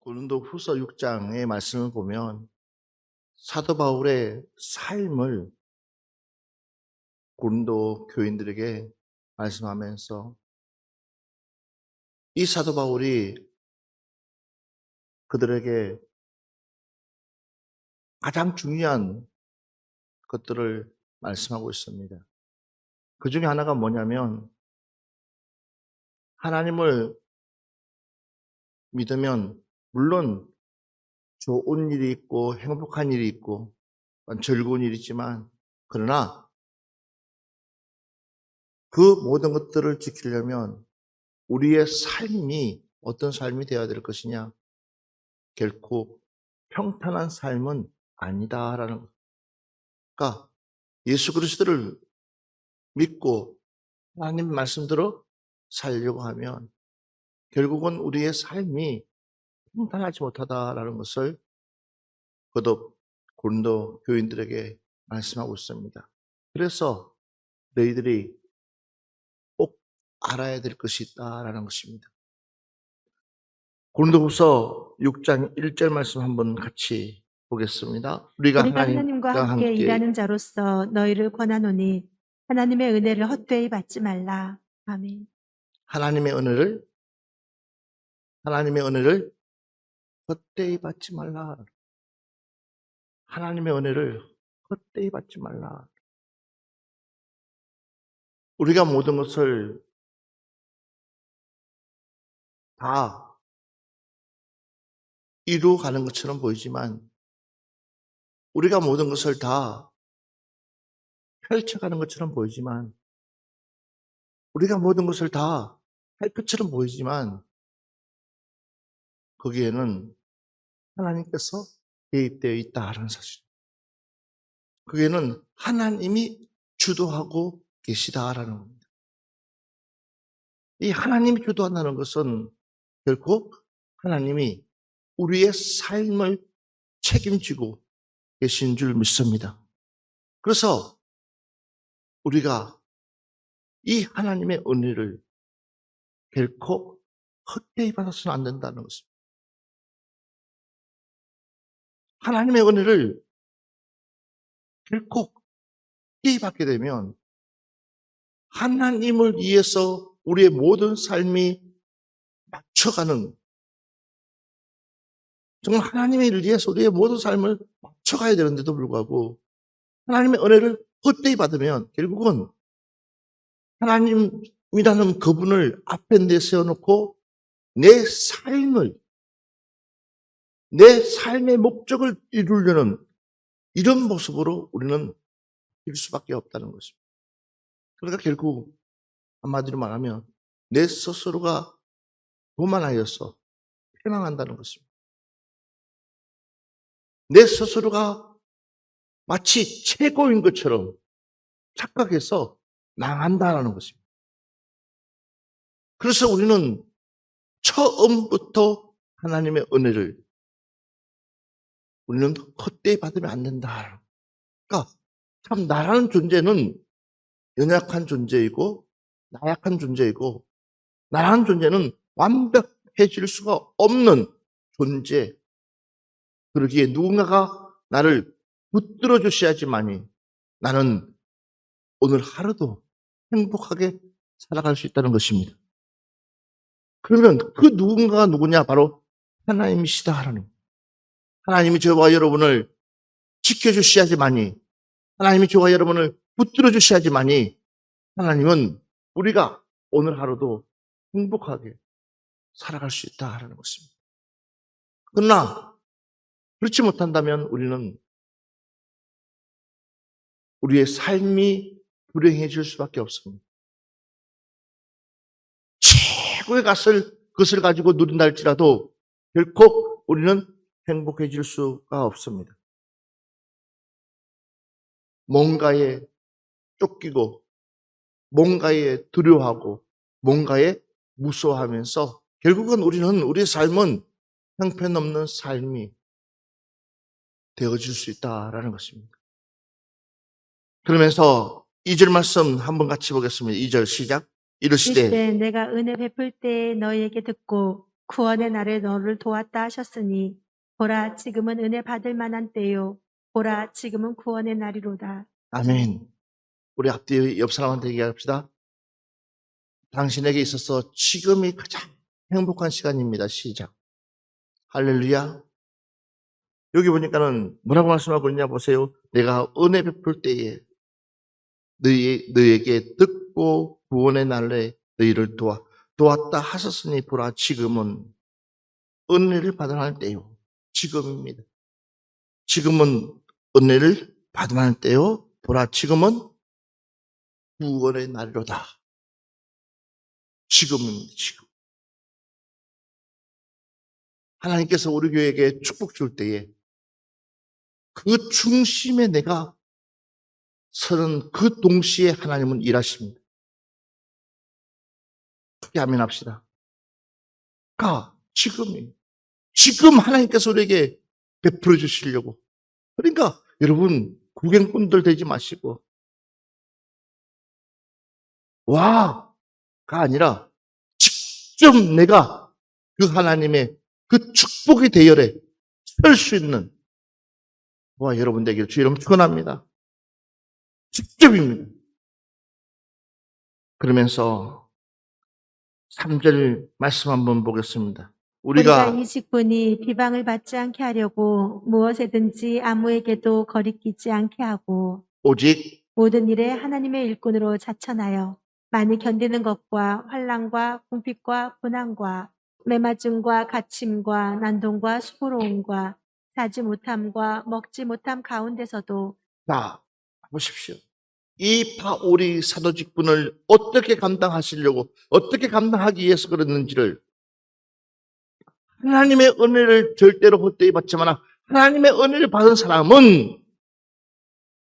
고린도 후서 6장의 말씀을 보면 사도 바울의 삶을 고린도 교인들에게 말씀하면서 이 사도 바울이 그들에게 가장 중요한 것들을 말씀하고 있습니다. 그 중에 하나가 뭐냐면 하나님을 믿으면 물론 좋은 일이 있고 행복한 일이 있고 즐거운 일이 있지만 그러나 그 모든 것들을 지키려면 우리의 삶이 어떤 삶이 되어야 될 것이냐? 결코 평탄한 삶은 아니다라는 것. 그러니까 예수 그리스도를 믿고 하나님 말씀대로 살려고 하면 결국은 우리의 삶이 평탄하지 못하다라는 것을 거듭 고린도 교인들에게 말씀하고 있습니다. 그래서 너희들이 꼭 알아야 될 것이 있다라는 것입니다. 고린도후서 6장 1절 말씀 한번 같이 보겠습니다. 우리가 하나님과 함께 함께 일하는 자로서 너희를 권하노니 하나님의 은혜를 헛되이 받지 말라. 아멘. 하나님의 은혜를 헛되이 받지 말라. 하나님의 은혜를 헛되이 받지 말라. 우리가 모든 것을 다 이루어가는 것처럼 보이지만 우리가 모든 것을 다 펼쳐가는 것처럼 보이지만 우리가 모든 것을 다 할 것처럼 보이지만 거기에는 하나님께서 개입되어 있다는 사실. 거기에는 하나님이 주도하고 계시다라는 겁니다. 이 하나님이 주도한다는 것은 결코 하나님이 우리의 삶을 책임지고 계신 줄 믿습니다. 그래서 우리가 이 하나님의 은혜를 결코 헛되이 받아서는 안 된다는 것입니다. 하나님의 은혜를 결코 헛되이 받게 되면 하나님을 위해서 우리의 모든 삶이 맞춰가는, 정말 하나님을 위해서 우리의 모든 삶을 맞춰가야 되는데도 불구하고 하나님의 은혜를 헛되이 받으면 결국은 하나님이라는 그분을 앞에 내세워놓고 내 삶의 목적을 이루려는 이런 모습으로 우리는 일 수밖에 없다는 것입니다. 그러니까 결국 한마디로 말하면 내 스스로가 교만하여서 패망한다는 것입니다. 내 스스로가 마치 최고인 것처럼 착각해서 망한다는 것입니다. 그래서 우리는 처음부터 하나님의 은혜를 우리는 헛되이 받으면 안 된다. 그러니까 참 나라는 존재는 연약한 존재이고 나약한 존재이고 나라는 존재는 완벽해질 수가 없는 존재. 그러기에 누군가가 나를 붙들어 주셔야지만이 나는 오늘 하루도 행복하게 살아갈 수 있다는 것입니다. 그러면 그 누군가가 누구냐? 바로 하나님이시다. 하나님이 저와 여러분을 지켜주셔야지만이, 하나님이 저와 여러분을 붙들어 주셔야지만이 하나님은 우리가 오늘 하루도 행복하게 살아갈 수 있다는 것입니다. 그러나 그렇지 못한다면 우리는 우리의 삶이 불행해질 수밖에 없습니다. 최고의 것을 가지고 누린다 할지라도 결코 우리는 행복해질 수가 없습니다. 뭔가에 쫓기고 뭔가에 두려워하고 뭔가에 무서워하면서 결국은 우리의 삶은 형편없는 삶이 되어질 수 있다라는 것입니다. 그러면서 2절 말씀 한번 같이 보겠습니다. 2절 시작. 이르시되 내가 은혜 베풀 때 너희에게 듣고 구원의 날에 너를 도왔다 하셨으니 보라 지금은 은혜 받을 만한 때요 보라 지금은 구원의 날이로다. 아멘. 우리 앞뒤 옆 사람한테 얘기합시다. 당신에게 있어서 지금이 가장 행복한 시간입니다. 시작. 할렐루야. 여기 보니까는 뭐라고 말씀하고 있냐 보세요. 내가 은혜 베풀 때에 너희에게 듣고 구원의 날에 너희를 도왔다 하셨으니 보라 지금은 은혜를 받아야 할 때요. 지금입니다. 지금은 은혜를 받아야 할 때요. 보라 지금은 구원의 날이로다. 지금입니다. 지금. 하나님께서 우리 교회에게 축복 줄 때에 그 중심에 내가 서는 그 동시에 하나님은 일하십니다. 크게 아멘 합시다. 지금이. 지금 하나님께서 우리에게 베풀어 주시려고. 그러니까 여러분 구경꾼들 되지 마시고 와가 아니라 직접 내가 그 하나님의 그 축복의 대열에 설 수 있는 여러분 되기를 주의 이름 축원합니다. 직접입니다. 그러면서 3절 말씀 한번 보겠습니다. 우리가 이 직분이 비방을 받지 않게 하려고 무엇에든지 아무에게도 거리끼지 않게 하고 오직 모든 일에 하나님의 일꾼으로 자천하여 많이 견디는 것과 환난과 궁핍과 고난과 매맞음과 갇힘과 난동과 수고로움과 자지 못함과 먹지 못함 가운데서도 보십시오. 이 바울이 사도 직분을 어떻게 감당하시려고 어떻게 감당하기 위해서 그랬는지를 하나님의 은혜를 절대로 헛되이 받지만 하나님의 은혜를 받은 사람은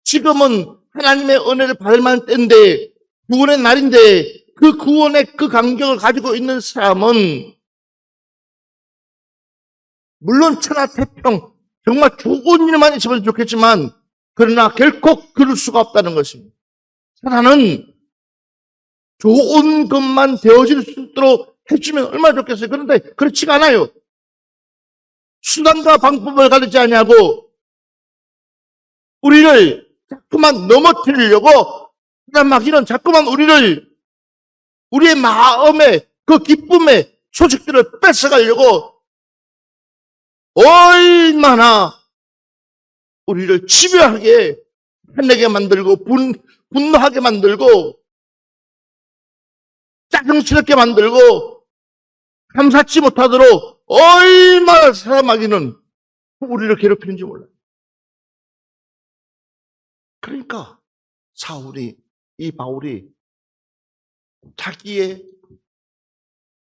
지금은 하나님의 은혜를 받을 만한 때인데 구원의 날인데 그 구원의 그 감격을 가지고 있는 사람은 물론 천하태평 정말 좋은 일만 있으면 좋겠지만 그러나 결코 그럴 수가 없다는 것입니다. 사단은 좋은 것만 되어질 수 있도록 해주면 얼마나 좋겠어요. 그런데 그렇지가 않아요. 수단과 방법을 가리지 아니하고 우리를 자꾸만 넘어뜨리려고 사단마귀는 자꾸만 우리의 마음의 그 기쁨의 소식들을 뺏어가려고 얼마나 우리를 집요하게 화내게 만들고 분노하게 만들고 짜증스럽게 만들고 감사치 못하도록 얼마나 사람마귀는 우리를 괴롭히는지 몰라요. 그러니까 이 바울이 자기의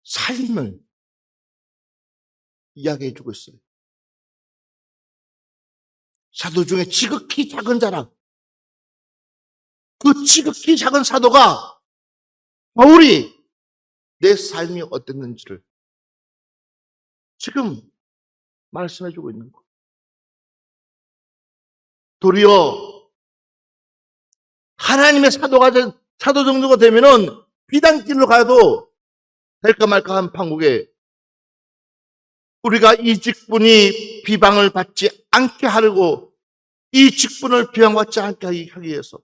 삶을 이야기해주고 있어요. 사도 중에 지극히 작은 자라. 그 지극히 작은 사도가 바울이 내 삶이 어땠는지를 지금 말씀해주고 있는 거예요. 도리어 하나님의 사도 정도가 되면은 비단길로 가도 될까 말까 한 판국에 우리가 이 직분이 비방을 받지 않게 하려고 이 직분을 비방받지 않게 하기 위해서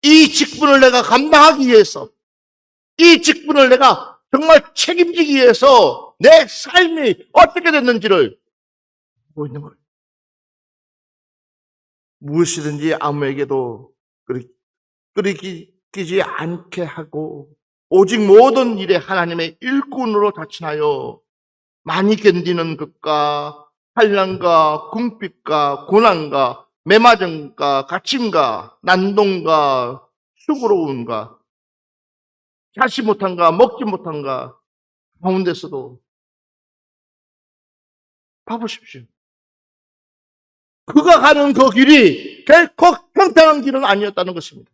이 직분을 내가 감당하기 위해서 이 직분을 내가 정말 책임지기 위해서 내 삶이 어떻게 됐는지를 보고 있는 거예요. 무엇이든지 아무에게도 끓이기지 않게 하고 오직 모든 일에 하나님의 일꾼으로 자천하여 많이 견디는 것과 환난과 궁핍과 고난과 매맞음과 갇힘과 난동과 수고로움과 자지 못한가 먹지 못한가 가운데서도 봐보십시오. 그가 가는 그 길이 결코 평탄한 길은 아니었다는 것입니다.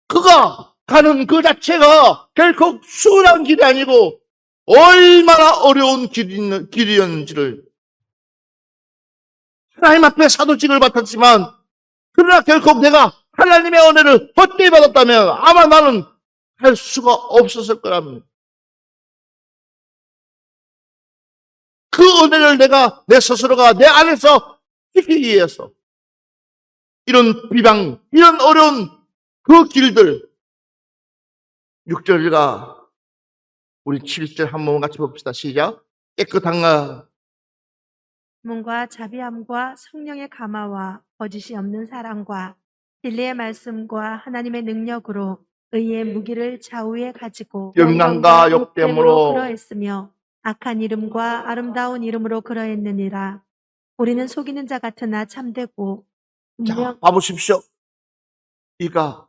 그가 가는 그 자체가 결코 수월한 길이 아니고 얼마나 어려운 길이었는지를 하나님 앞에 사도직을 맡았지만 그러나 결코 내가 하나님의 은혜를 헛되이 받았다면 아마 나는 할 수가 없었을 거랍니다. 그 은혜를 내가 내 스스로가 내 안에서 지키기 위해서 이런 비방, 이런 어려운 그 길들 6절과 우리 7절 한 번 같이 봅시다. 시작. 깨끗한가 문과 자비함과 성령의 감화와 거짓이 없는 사랑과 진리의 말씀과 하나님의 능력으로 의의 무기를 좌우에 가지고 영광과 욕됨으로 그러했으며 악한 이름과 아름다운 이름으로 그러했느니라. 우리는 속이는 자 같으나 참되고 자, 봐보십시오. 이가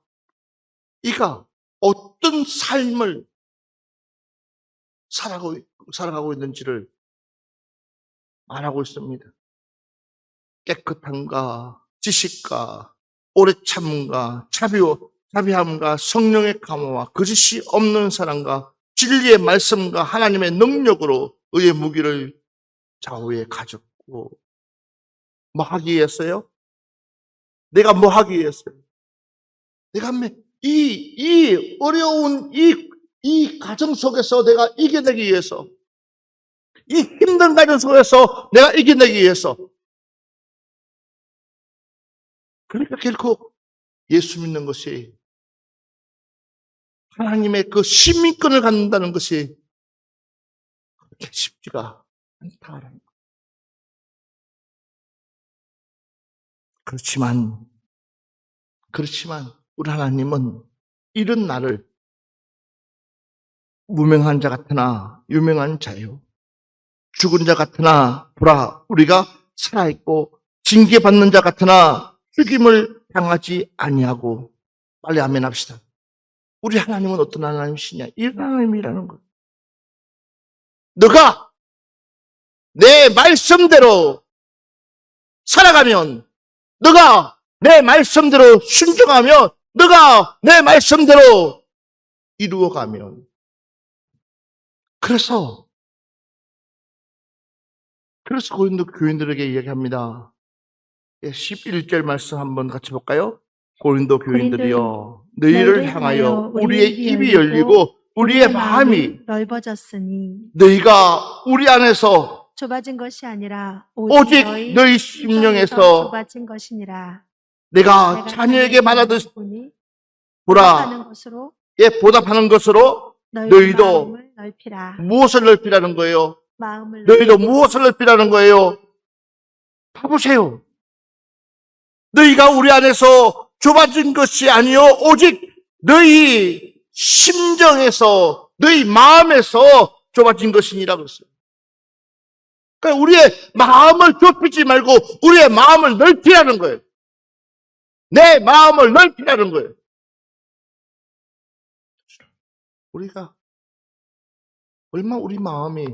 어떤 삶을 살아가고 있는지를 말하고 있습니다. 깨끗함과 지식과 오래 참음과 자비함과 성령의 감화와 거짓이 없는 사랑과 진리의 말씀과 하나님의 능력으로 의의 무기를 좌우에 가졌고 뭐 하기 위해서요? 내가 뭐 하기 위해서요? 내가 이 어려운 이 가정 속에서 내가 이겨내기 위해서 이 힘든 가정 속에서 내가 이겨내기 위해서 그러니까 결코 예수 믿는 것이 하나님의 그 시민권을 갖는다는 것이 그렇게 쉽지가 않다라는 것. 그렇지만 우리 하나님은 이런 나를 무명한 자 같으나 유명한 자요. 죽은 자 같으나 보라 우리가 살아있고 징계받는 자 같으나 죽임을 당하지 아니하고 빨리 아멘 합시다. 우리 하나님은 어떤 하나님이시냐? 이런 하나님이라는 것. 너가 내 말씀대로 살아가면 너가 내 말씀대로 순종하면 너가 내 말씀대로 이루어가면 그래서 고린도 교인들에게 이야기합니다. 11절 말씀 한번 같이 볼까요? 고린도 교인들이여 너희를 향하여 우리의 입이 열리고 우리의 마음이 넓어졌으니 너희가 우리 안에서 좁아진 것이 아니라 오직 너희 심령에서 좁아진 것이니라. 내가 자녀에게 말하듯이 보답하는 것으로 보답하는 것으로 너희도 마음을 넓히라. 무엇을 넓히라는 거예요? 마음을 너희도 무엇을 넓히라는 거예요? 봐보세요. 너희가 우리 안에서 좁아진 것이 아니요 오직 너희 심정에서 너희 마음에서 좁아진 것이니라 그랬어요. 그러니까 우리의 마음을 좁히지 말고 우리의 마음을 넓히라는 거예요. 내 마음을 넓히라는 거예요. 우리가 얼마 우리 마음이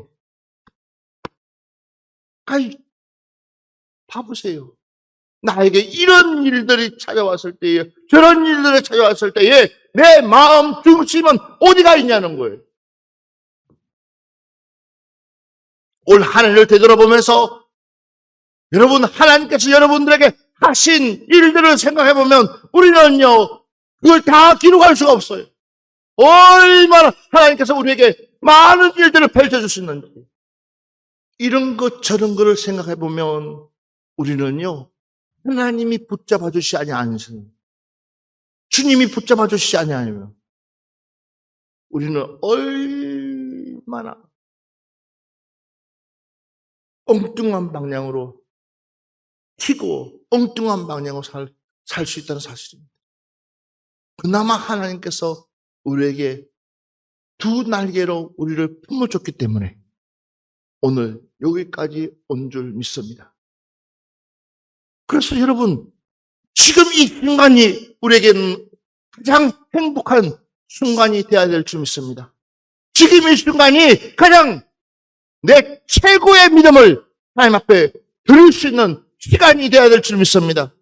봐보세요. 나에게 이런 일들이 찾아왔을 때에 저런 일들이 찾아왔을 때에 내 마음 중심은 어디가 있냐는 거예요. 올 한 해를 되돌아보면서 여러분 하나님께서 여러분들에게 하신 일들을 생각해보면 우리는요 그걸 다 기록할 수가 없어요. 얼마나 하나님께서 우리에게 많은 일들을 펼쳐주셨는지 이런 것 저런 것을 생각해보면 우리는요 하나님이 붙잡아 주시지 아니하시는 주님이 붙잡아 주시지 아니하면 우리는 얼마나 엉뚱한 방향으로 튀고 엉뚱한 방향으로 살 수 있다는 사실입니다. 그나마 하나님께서 우리에게 두 날개로 우리를 품어줬기 때문에 오늘 여기까지 온 줄 믿습니다. 그래서 여러분 지금 이 순간이 우리에게는 가장 행복한 순간이 되어야 될 줄 믿습니다. 지금 이 순간이 가장 내 최고의 믿음을 하나님 앞에 드릴 수 있는 시간이 되어야 될 줄 믿습니다.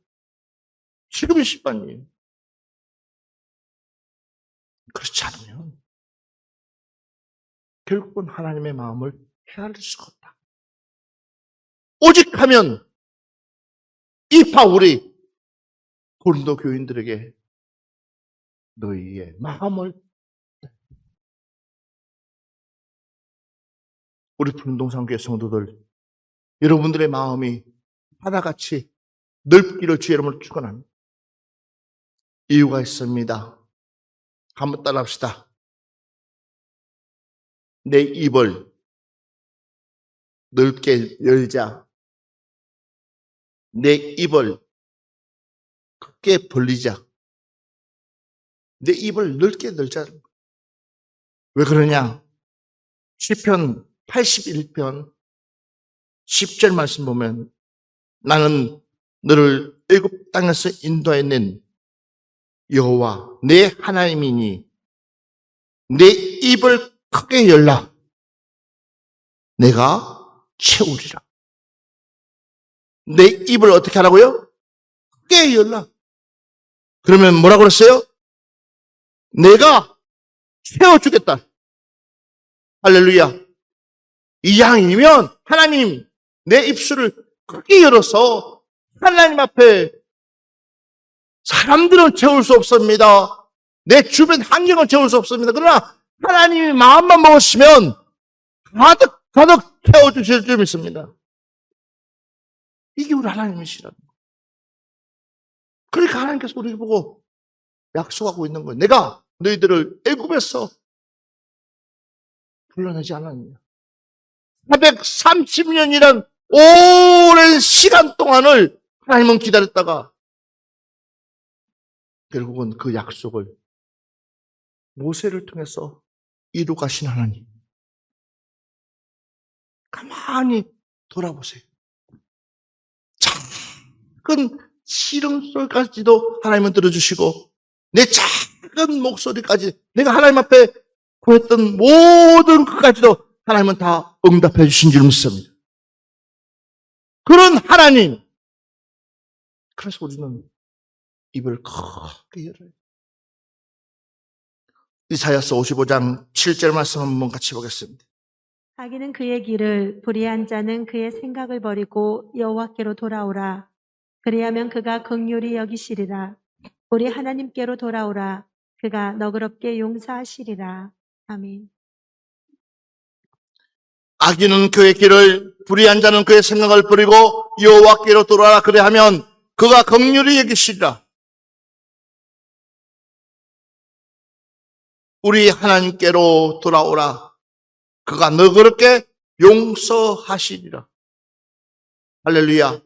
지금 이 시간이에요. 그렇지 않으면 결국은 하나님의 마음을 헤아릴 수가 없다. 오직 하면 이 바울이 고린도 교인들에게 너희의 마음을 우리 푸른동산교회 성도들, 여러분들의 마음이 하나같이 넓기를 주의 이름으로 축원합니다. 이유가 있습니다. 한번 따라합시다. 내 입을 넓게 열자. 내 입을 크게 벌리자. 내 입을 넓게 열자. 왜 그러냐? 시편 81편 10절 말씀 보면 나는 너를 애굽 땅에서 인도해낸 여호와 내 하나님이니 내 입을 크게 열라. 내가 채우리라. 내 입을 어떻게 하라고요? 크게 열라. 그러면 뭐라고 그랬어요? 내가 채워주겠다. 할렐루야. 이왕이면 하나님 내 입술을 크게 열어서 하나님 앞에 사람들은 채울 수 없습니다. 내 주변 환경은 채울 수 없습니다. 그러나 하나님이 마음만 먹으시면 가득 채워주실 줄 믿습니다. 이게 우리 하나님이시라는 거예요. 그러니까 하나님께서 우리를 보고 약속하고 있는 거예요. 내가 너희들을 애굽에서 불러내지 않았느냐. 430년이란 오랜 시간 동안을 하나님은 기다렸다가 결국은 그 약속을 모세를 통해서 이루 가신 하나님. 가만히 돌아보세요. 작은 시름소리까지도 하나님은 들어주시고 내 작은 목소리까지 내가 하나님 앞에 구했던 모든 것까지도 하나님은 다 응답해 주신 줄 믿습니다. 그런 하나님. 그래서 우리는 입을 크게 열어요. 이사야서 55장 7절 말씀 한번 같이 보겠습니다. 악인은 그의 길을, 불의한 자는 그의 생각을 버리고 여호와께로 돌아오라. 그리하면 그가 긍휼히 여기시리라. 우리 하나님께로 돌아오라. 그가 너그럽게 용서하시리라. 아멘. 악인은 그의 길을, 불의한 자는 그의 생각을 버리고 여호와께로 돌아오라. 그리하면 그가 긍휼히 여기시리라. 우리 하나님께로 돌아오라. 그가 너그럽게 용서하시리라. 할렐루야.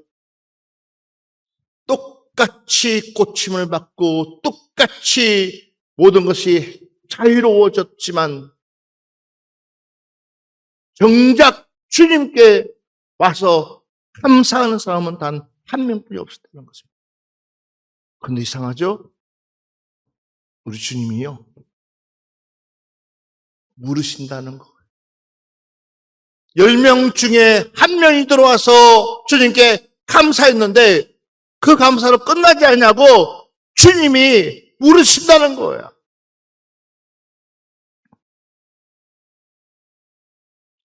똑같이 고침을 받고 똑같이 모든 것이 자유로워졌지만 정작 주님께 와서 감사하는 사람은 단 한 명뿐이 없었다는 것입니다. 그런데 이상하죠? 우리 주님이요. 물으신다는 거예요. 10명 중에 한 명이 들어와서 주님께 감사했는데 그 감사로 끝나지 않냐고 주님이 물으신다는 거예요.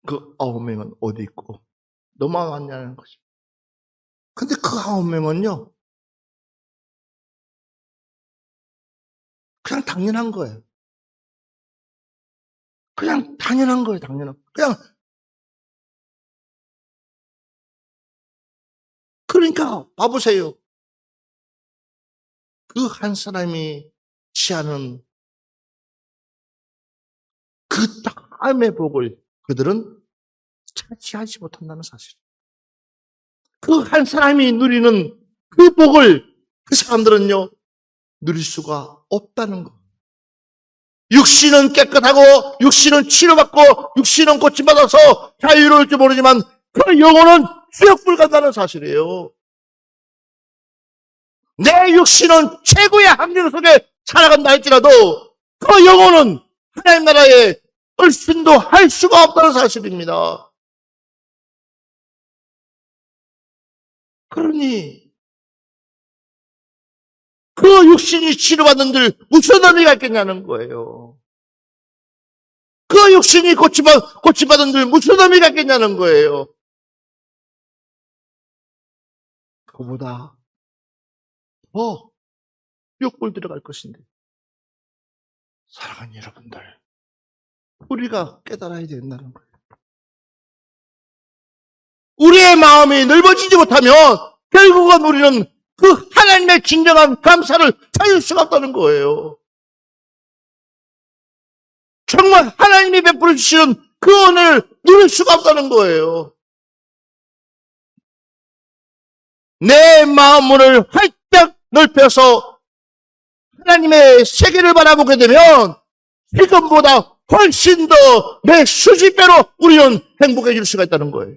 그 9명은 어디 있고 너만 왔냐는 거죠. 근데 그 9명은요, 그냥 당연한 거예요. 그냥 당연한 거예요, 당연한. 그냥. 그러니까, 봐보세요. 그 한 사람이 취하는 그 다음의 복을 그들은 차지하지 못한다는 사실. 그 한 사람이 누리는 그 복을 그 사람들은요, 누릴 수가 없다는 거. 육신은 깨끗하고, 육신은 치료받고, 육신은 고침받아서 자유로울지 모르지만, 그 영혼은 지옥불 간다는 사실이에요. 내 육신은 최고의 환경 속에 살아간다 할지라도, 그 영혼은 하나님 나라에 얼씬도 할 수가 없다는 사실입니다. 그러니 그 육신이 치료받는들 무슨 의미가 있겠냐는 거예요. 그 육신이 고침받은들 무슨 의미가 있겠냐는 거예요. 그보다 더 욕불 들어갈 것인데. 사랑하는 여러분들, 우리가 깨달아야 된다는 거예요. 우리의 마음이 넓어지지 못하면 결국은 우리는 그 하나님의 진정한 감사를 찾을 수가 없다는 거예요. 정말 하나님이 베풀어 주시는 그 은혜를 누릴 수가 없다는 거예요. 내 마음문을 활짝 넓혀서 하나님의 세계를 바라보게 되면 지금보다 훨씬 더 내 수십 배로 우리는 행복해질 수가 있다는 거예요.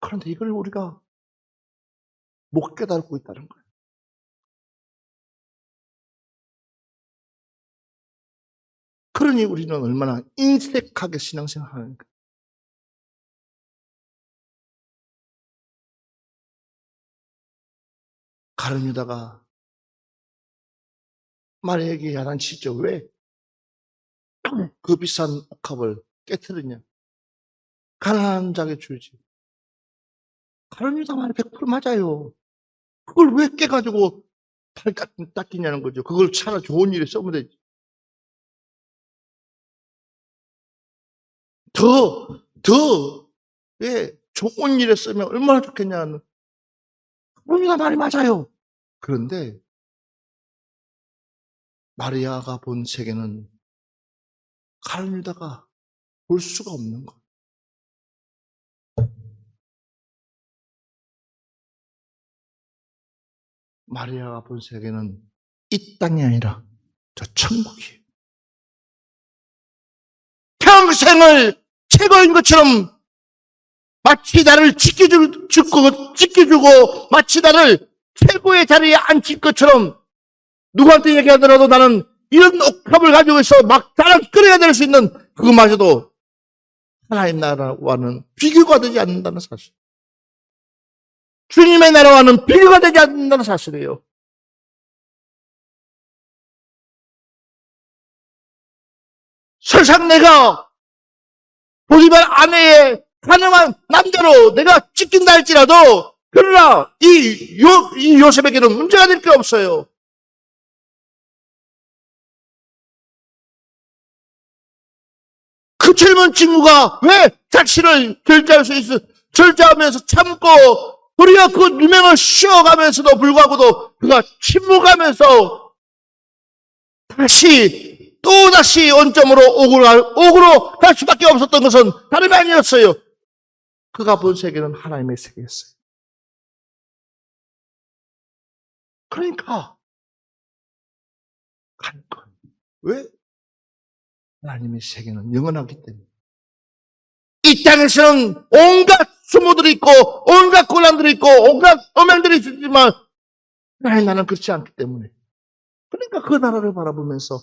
그런데 이걸 우리가 못 깨닫고 있다는 거예요. 그러니 우리는 얼마나 인색하게 신앙생활하는가. 가룟 유다가 마리아에게 야단치죠. 왜? 그 비싼 옥합을 깨트리냐. 가난한 자에게 주지. 가룟 유다 말이 100% 맞아요. 그걸 왜 깨가지고 팔 닦이냐는 거죠. 그걸 차라리 좋은 일에 쓰면 되지. 왜 좋은 일에 쓰면 얼마나 좋겠냐는. 가룟 유다 말이 맞아요. 그런데 마리아가 본 세계는 가룟 유다가 볼 수가 없는 거예요. 마리아가 본 세계는 이 땅이 아니라 저 천국이에요. 평생을 최고인 것처럼 마치 나를 지켜주고 마치 나를 최고의 자리에 앉힐 것처럼 누구한테 얘기하더라도 나는 이런 옥합을 가지고 있어 막 자랑 끌어야 될 수 있는 그것마저도 하나님 나라와는 비교가 되지 않는다는 사실. 주님의 나라와는 비교가 되지 않는다는 사실이에요. 설상 내가 보디발 아내의 가능한 남자로 내가 찍힌다 할지라도 그러나 이 요셉에게는 문제가 될 게 없어요. 그 젊은 친구가 왜 자신을 절제하면서 참고 우리가 그 누명을 씌워가면서도 불구하고도 그가 침묵하면서 또다시 원점으로 옥으로 갈 수밖에 없었던 것은 다름이 아니었어요. 그가 본 세계는 하나님의 세계였어요. 그러니까 간 거예요. 왜? 하나님의 세계는 영원하기 때문에. 이 땅에서는 온갖 수모들이 있고 온갖 곤란들이 있고 온갖 음행들이 있지만 나는 그렇지 않기 때문에. 그러니까 그 나라를 바라보면서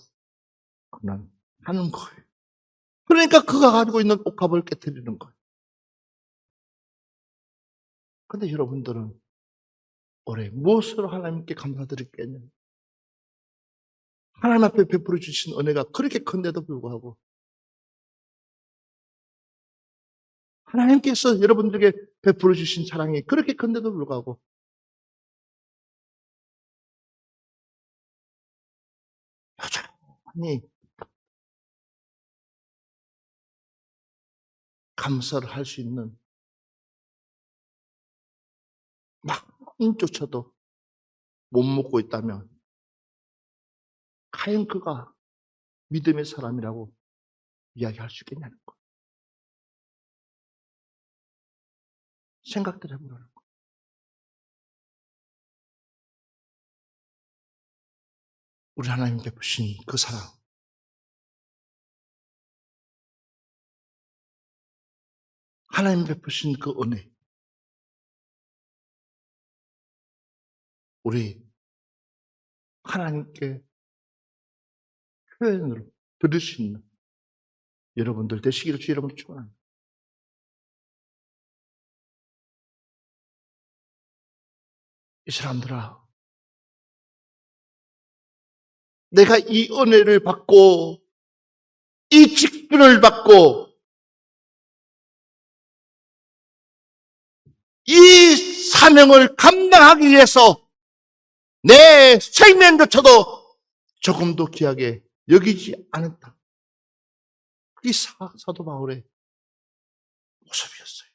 난 하는 거예요. 그러니까 그가 가지고 있는 옥합을 깨트리는 거예요. 근데 여러분들은 올해 무엇으로 하나님께 감사드리겠냐? 하나님 앞에 베풀어 주신 은혜가 그렇게 큰데도 불구하고 하나님께서 여러분들에게 베풀어 주신 사랑이 그렇게 큰데도 불구하고 여전히 감사를 할 수 있는 마음조차도 못 먹고 있다면 과연 그가 믿음의 사람이라고 이야기할 수 있겠냐는 거. 생각들 해보라는 거. 우리 하나님 베푸신 그 사랑. 하나님 베푸신 그 은혜. 우리 하나님께 표현으로 들을 수 있는 여러분들 되시기를 주 이름으로 축원합니다. 이 사람들아, 내가 이 은혜를 받고 이 직분을 받고 이 사명을 감당하기 위해서 내 생명조차도 조금도 귀하게 여기지 않았다. 이 사도 바울의 모습이었어요.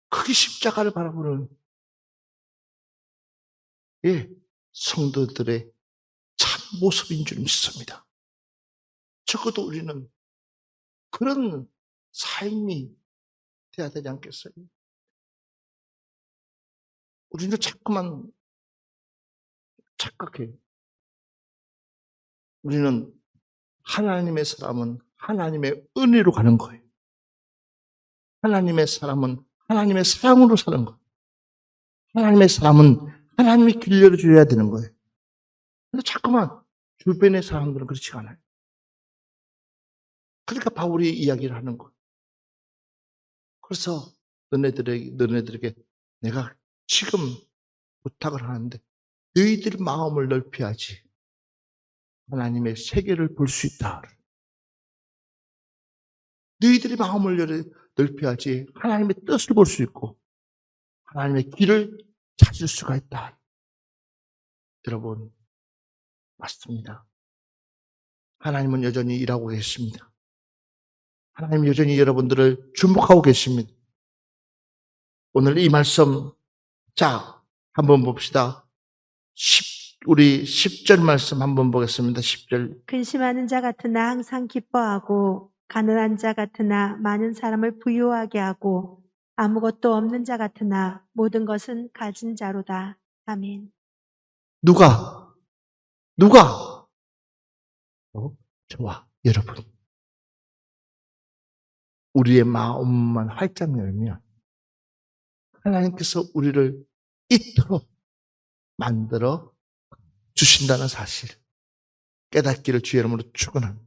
그게 십자가를 바라보는 성도들의 참 모습인 줄 믿습니다. 적어도 우리는 그런 삶이 돼야 되지 않겠어요? 우리는 자꾸만 착각해요. 우리는 하나님의 사람은 하나님의 은혜로 가는 거예요. 하나님의 사람은 하나님의 사랑으로 사는 거예요. 하나님의 사람은 하나님이 길 열어줘야 되는 거예요. 근데 자꾸만 주변의 사람들은 그렇지 않아요. 그러니까 바울이 이야기를 하는 거예요. 그래서 너네들에게 내가 지금 부탁을 하는데 너희들 마음을 넓혀야지 하나님의 세계를 볼 수 있다. 너희들의 마음을 넓혀야지 하나님의 뜻을 볼 수 있고 하나님의 길을 찾을 수가 있다. 여러분, 맞습니다. 하나님은 여전히 일하고 계십니다. 하나님은 여전히 여러분들을 주목하고 계십니다. 오늘 이 말씀, 자, 한번 봅시다. 우리 10절 말씀 한번 보겠습니다. 10절. 근심하는 자 같으나 항상 기뻐하고 가난한 자 같으나 많은 사람을 부유하게 하고 아무것도 없는 자 같으나 모든 것은 가진 자로다. 아멘. 누가? 저와 여러분. 우리의 마음만 활짝 열면 하나님께서 우리를 이토록 만들어 주신다는 사실 깨닫기를 주의 이름으로 축원합니다.